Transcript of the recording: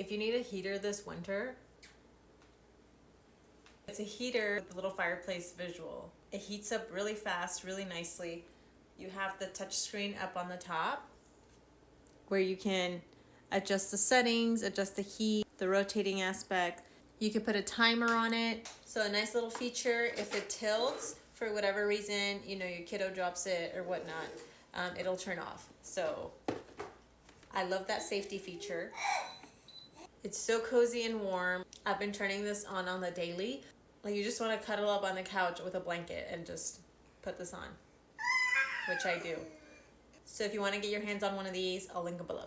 If you need a heater this winter, it's a heater with a little fireplace visual. It heats up really fast, really nicely. You have the touch screen up on the top where you can adjust the settings, adjust the heat, the rotating aspect. You can put a timer on it. So a nice little feature, if it tilts for whatever reason, you know, your kiddo drops it or whatnot, it'll turn off. So I love that safety feature. It's so cozy and warm. I've been turning this on the daily. Like, you just want to cuddle up on the couch with a blanket and just put this on, which I do. So if you want to get your hands on one of these, I'll link them below.